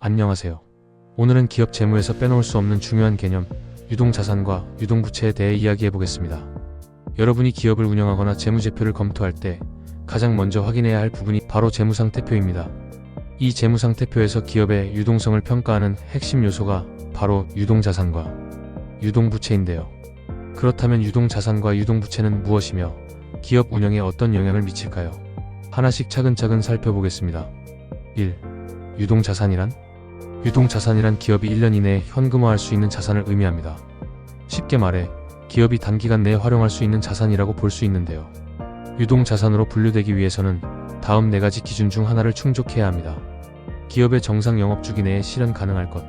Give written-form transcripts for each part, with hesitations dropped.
안녕하세요. 오늘은 기업 재무에서 빼놓을 수 없는 중요한 개념, 유동자산과 유동부채에 대해 이야기해 보겠습니다. 여러분이 기업을 운영하거나 재무제표를 검토할 때 가장 먼저 확인해야 할 부분이 바로 재무상태표입니다. 이 재무상태표에서 기업의 유동성을 평가하는 핵심 요소가 바로 유동자산과 유동부채인데요. 그렇다면 유동자산과 유동부채는 무엇이며 기업 운영에 어떤 영향을 미칠까요? 하나씩 차근차근 살펴보겠습니다. 1. 유동자산이란? 유동자산이란 기업이 1년 이내에 현금화할 수 있는 자산을 의미합니다. 쉽게 말해 기업이 단기간 내에 활용할 수 있는 자산이라고 볼 수 있는데요. 유동자산으로 분류되기 위해서는 다음 4가지 기준 중 하나를 충족해야 합니다. 기업의 정상 영업주기 내에 실현 가능할 것,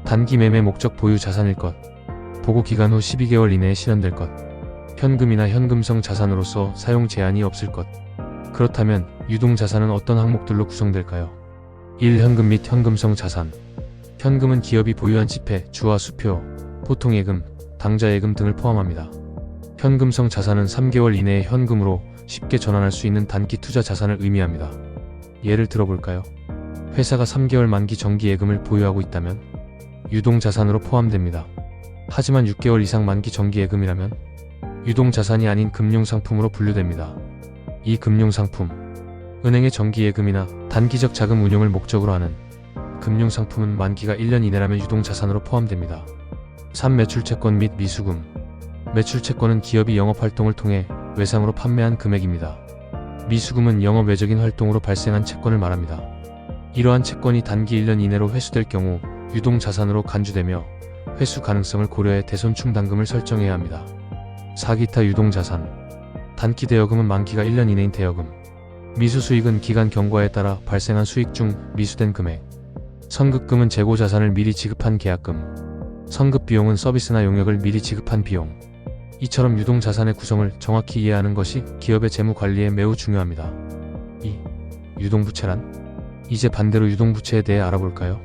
단기 매매 목적 보유 자산일 것, 보고기간 후 12개월 이내에 실현될 것, 현금이나 현금성 자산으로서 사용 제한이 없을 것. 그렇다면 유동자산은 어떤 항목들로 구성될까요? 1. 현금 및 현금성 자산. 현금은 기업이 보유한 지폐, 주화 수표, 보통예금, 당좌예금 등을 포함합니다. 현금성 자산은 3개월 이내에 현금으로 쉽게 전환할 수 있는 단기 투자 자산을 의미합니다. 예를 들어볼까요? 회사가 3개월 만기 정기예금을 보유하고 있다면 유동자산으로 포함됩니다. 하지만 6개월 이상 만기 정기예금이라면 유동자산이 아닌 금융상품으로 분류됩니다. 이 금융상품, 은행의 정기예금이나 단기적 자금 운용을 목적으로 하는 금융상품은 만기가 1년 이내라면 유동자산으로 포함됩니다. 3. 매출채권 및 미수금. 매출채권은 기업이 영업활동을 통해 외상으로 판매한 금액입니다. 미수금은 영업 외적인 활동으로 발생한 채권을 말합니다. 이러한 채권이 단기 1년 이내로 회수될 경우 유동자산으로 간주되며 회수 가능성을 고려해 대손충당금을 설정해야 합니다. 4. 기타 유동자산. 단기 대여금은 만기가 1년 이내인 대여금. 미수수익은 기간 경과에 따라 발생한 수익 중 미수된 금액. 선급금은 재고자산을 미리 지급한 계약금. 선급비용은 서비스나 용역을 미리 지급한 비용. 이처럼 유동자산의 구성을 정확히 이해하는 것이 기업의 재무관리에 매우 중요합니다. 2. 유동부채란? 이제 반대로 유동부채에 대해 알아볼까요?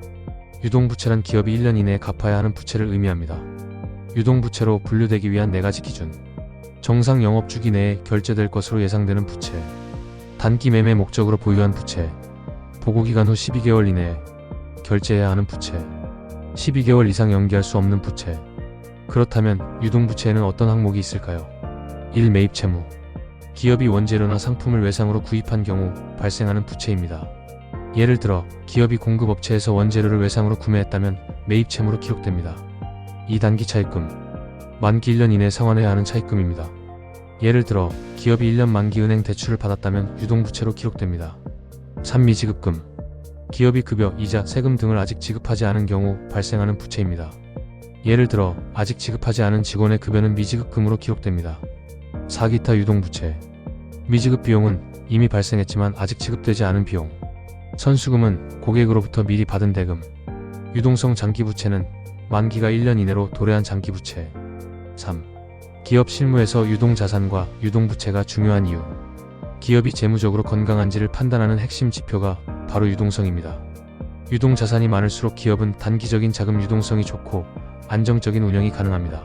유동부채란 기업이 1년 이내에 갚아야 하는 부채를 의미합니다. 유동부채로 분류되기 위한 4가지 기준. 정상 영업주기 내에 결제될 것으로 예상되는 부채, 단기 매매 목적으로 보유한 부채, 보고기간 후 12개월 이내에 결제해야 하는 부채, 12개월 이상 연기할 수 없는 부채. 그렇다면 유동부채에는 어떤 항목이 있을까요? 1. 매입채무. 기업이 원재료나 상품을 외상으로 구입한 경우 발생하는 부채입니다. 예를 들어 기업이 공급업체에서 원재료를 외상으로 구매했다면 매입채무로 기록됩니다. 2. 단기 차입금. 만기 1년 이내에 상환해야 하는 차입금입니다. 예를 들어 기업이 1년 만기 은행 대출을 받았다면 유동부채로 기록됩니다. 3. 미지급금. 기업이 급여, 이자, 세금 등을 아직 지급하지 않은 경우 발생하는 부채입니다. 예를 들어 아직 지급하지 않은 직원의 급여는 미지급금으로 기록됩니다. 4. 기타 유동부채. 미지급 비용은 이미 발생했지만 아직 지급되지 않은 비용. 선수금은 고객으로부터 미리 받은 대금. 유동성 장기부채는 만기가 1년 이내로 도래한 장기부채. 3. 기업 실무에서 유동자산과 유동부채가 중요한 이유. 기업이 재무적으로 건강한지를 판단하는 핵심 지표가 바로 유동성입니다. 유동자산이 많을수록 기업은 단기적인 자금 유동성이 좋고 안정적인 운영이 가능합니다.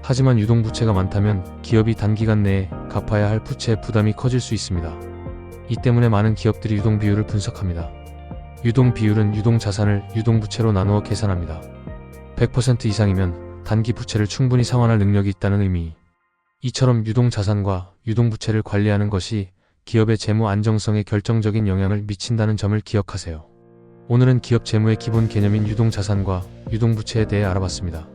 하지만 유동부채가 많다면 기업이 단기간 내에 갚아야 할 부채의 부담이 커질 수 있습니다. 이 때문에 많은 기업들이 유동비율을 분석합니다. 유동비율은 유동자산을 유동부채로 나누어 계산합니다. 100% 이상이면 단기 부채를 충분히 상환할 능력이 있다는 의미. 이처럼 유동자산과 유동부채를 관리하는 것이 기업의 재무 안정성에 결정적인 영향을 미친다는 점을 기억하세요. 오늘은 기업 재무의 기본 개념인 유동자산과 유동부채에 대해 알아봤습니다.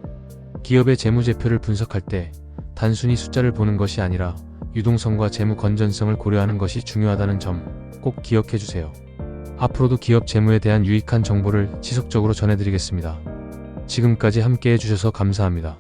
기업의 재무제표를 분석할 때 단순히 숫자를 보는 것이 아니라 유동성과 재무 건전성을 고려하는 것이 중요하다는 점 꼭 기억해 주세요. 앞으로도 기업 재무에 대한 유익한 정보를 지속적으로 전해드리겠습니다. 지금까지 함께 해주셔서 감사합니다.